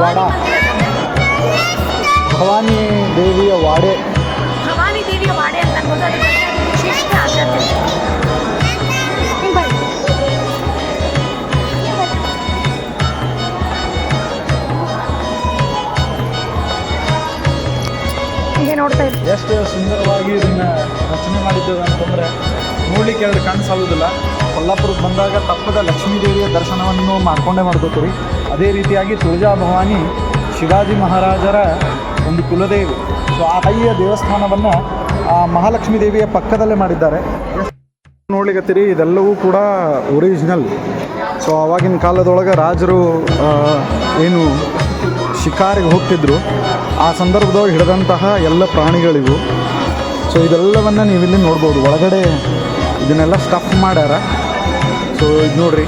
ವಾಡ ಭವಾನಿ ದೇವಿಯ ವಾಡೆ. ಭವಾನಿ ದೇವಿಯ ವಾಡೆ ಅಂತ ಅನ್ಬೋದು. ಅದ್ರ ಬಗ್ಗೆ ವಿಶಿಷ್ಟ ಆಚರಣೆ. ಹೀಗೆ ನೋಡ್ತಾ ಇದ್ದೀವಿ ಎಷ್ಟು ಸುಂದರವಾಗಿ ಇದನ್ನು ರಚನೆ ಮಾಡಿದ್ದೇವೆ ಅಂತಂದರೆ ನೋಡ್ಲಿಕ್ಕೆ ಎರಡು ಕಣ್ಣು ಸಾಲುವುದಿಲ್ಲ. ಕೊಲ್ಲಾಪುರಕ್ಕೆ ಬಂದಾಗ ತಪ್ಪದ ಲಕ್ಷ್ಮೀ ದೇವಿಯ ದರ್ಶನವನ್ನು ಮಾಡ್ಕೊಂಡೇ ಮಾಡ್ಕೋತೀವಿ. ಅದೇ ರೀತಿಯಾಗಿ ತುಳಜಾ ಭವಾನಿ ಶಿವಾಜಿ ಮಹಾರಾಜರ ಒಂದು ಕುಲದೇವಿ. ಸೊ ಆ ತಾಯಿಯ ದೇವಸ್ಥಾನವನ್ನು ಮಹಾಲಕ್ಷ್ಮೀ ದೇವಿಯ ಪಕ್ಕದಲ್ಲೇ ಮಾಡಿದ್ದಾರೆ. ನೋಡ್ಲಿಕ್ಕತ್ತೀರಿ ಇದೆಲ್ಲವೂ ಕೂಡ ಒರಿಜಿನಲ್. ಸೊ ಆವಾಗಿನ ಕಾಲದೊಳಗೆ ರಾಜರು ಏನು ಶಿಕಾರಿಗೆ ಹೋಗ್ತಿದ್ರು ಆ ಸಂದರ್ಭದೊಳಗೆ ಹಿಡಿದಂತಹ ಎಲ್ಲ ಪ್ರಾಣಿಗಳಿವು. ಸೊ ಇದೆಲ್ಲವನ್ನು ನೀವಿಲ್ಲಿ ನೋಡ್ಬೋದು. ಒಳಗಡೆ ಇದನ್ನೆಲ್ಲ ಸ್ಟಫ್ ಮಾಡ್ಯಾರ. ಸೊ ಇದು ನೋಡ್ರಿ,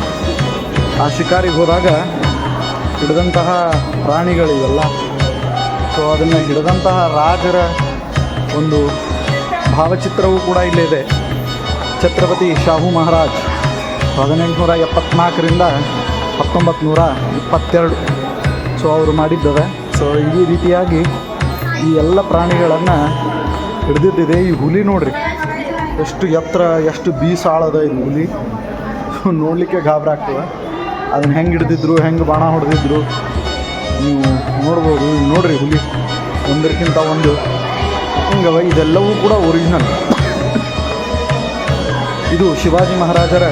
ಆ ಶಿಕಾರಿಗೆ ಹೋದಾಗ ಹಿಡಿದಂತಹ ಪ್ರಾಣಿಗಳಿವೆಲ್ಲ. ಸೊ ಅದನ್ನು ಹಿಡಿದಂತಹ ರಾಜರ ಒಂದು ಭಾವಚಿತ್ರವೂ ಕೂಡ ಇಲ್ಲಿದೆ. ಛತ್ರಪತಿ ಶಾಹು ಮಹಾರಾಜ್ 1874ರಿಂದ 1922 ಸೊ ಅವರು ಮಾಡಿದ್ದವೆ. ಸೊ ಈ ರೀತಿಯಾಗಿ ಈ ಎಲ್ಲ ಪ್ರಾಣಿಗಳನ್ನು ಹಿಡಿದಿದ್ದಿದೆ. ಈ ಹುಲಿ ನೋಡ್ರಿ ಎಷ್ಟು ಎತ್ತರ, ಎಷ್ಟು ಬೀಸಾಳದ ಇದು ಹುಲಿ. ನೋಡಲಿಕ್ಕೆ ಗಾಬರಿ ಆಗ್ತದೆ. ಅದನ್ನು ಹೆಂಗೆ ಹಿಡಿದಿದ್ರು, ಹೆಂಗೆ ಬಾಣ ಹೊಡೆದಿದ್ರು ನೀವು ನೋಡ್ಬೋದು. ನೋಡ್ರಿ ಹುಲಿ ಒಂದಕ್ಕಿಂತ ಒಂದು ಹಿಂಗವ. ಇದೆಲ್ಲವೂ ಕೂಡ ಒರಿಜಿನಲ್. ಇದು ಶಿವಾಜಿ ಮಹಾರಾಜರ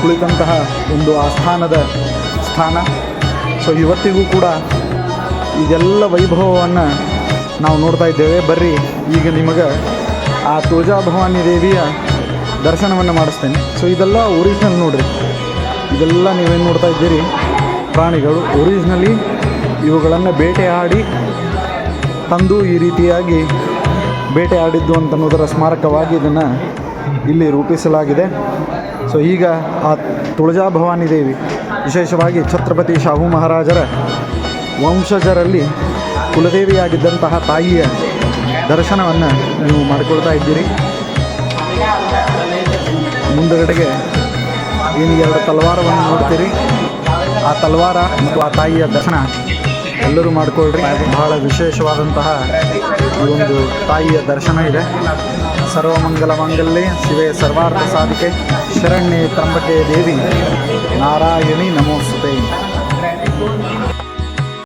ಕುಳಿತಂತಹ ಒಂದು ಆಸ್ಥಾನದ ಸ್ಥಾನ. ಸೊ ಇವತ್ತಿಗೂ ಕೂಡ ಇದೆಲ್ಲ ವೈಭವವನ್ನು ನಾವು ನೋಡ್ತಾ ಇದ್ದೇವೆ. ಬರ್ರಿ ಈಗ ನಿಮಗೆ ಆ ತುಳಜಾ ಭವಾನಿ ದೇವಿಯ ದರ್ಶನವನ್ನು ಮಾಡಿಸ್ತೇನೆ. ಸೊ ಇದೆಲ್ಲ ಒರಿಜಿನಲ್ ನೋಡ್ರಿ. ಇದೆಲ್ಲ ನೀವೇನು ನೋಡ್ತಾ ಇದ್ದೀರಿ ಪ್ರಾಣಿಗಳು ಒರಿಜಿನಲಿ ಇವುಗಳನ್ನು ಬೇಟೆಯಾಡಿ ತಂದು ಈ ರೀತಿಯಾಗಿ ಬೇಟೆಯಾಡಿದ್ದು ಅಂತನ್ನೋದರ ಸ್ಮಾರಕವಾಗಿ ಇದನ್ನು ಇಲ್ಲಿ ರೂಪಿಸಲಾಗಿದೆ. ಸೊ ಈಗ ಆ ತುಳಜಾ ಭವಾನಿ ದೇವಿ ವಿಶೇಷವಾಗಿ ಛತ್ರಪತಿ ಶಾಹು ಮಹಾರಾಜರ ವಂಶಜರಲ್ಲಿ ಕುಲದೇವಿಯಾಗಿದ್ದಂತಹ ತಾಯಿಯ ದರ್ಶನವನ್ನು ನೀವು ಮಾಡಿಕೊಳ್ತಾ ಇದ್ದೀರಿ. ಮುಂದುಗಡೆಗೆ ಏನು ಎರಡು ತಲವಾರವನ್ನು ನೋಡ್ತೀರಿ, ಆ ತಲವಾರ ಮತ್ತು ಆ ತಾಯಿಯ ದರ್ಶನ ಎಲ್ಲರೂ ಮಾಡಿಕೊಳ್ಳ್ರಿ. ಬಹಳ ವಿಶೇಷವಾದಂತಹ ಈ ಒಂದು ತಾಯಿಯ ದರ್ಶನ ಇದೆ. ಸರ್ವಮಂಗಲ ಮಂಗಲ್ಯೆ ಶಿವೆ ಸರ್ವಾರ್ಥ ಸಾಧಿಕೆ ಶರಣ್ಯೆ ತ್ರಂಬಕೆ ದೇವಿ ನಾರಾಯಣಿ ನಮೋಸ್ತುತೆ.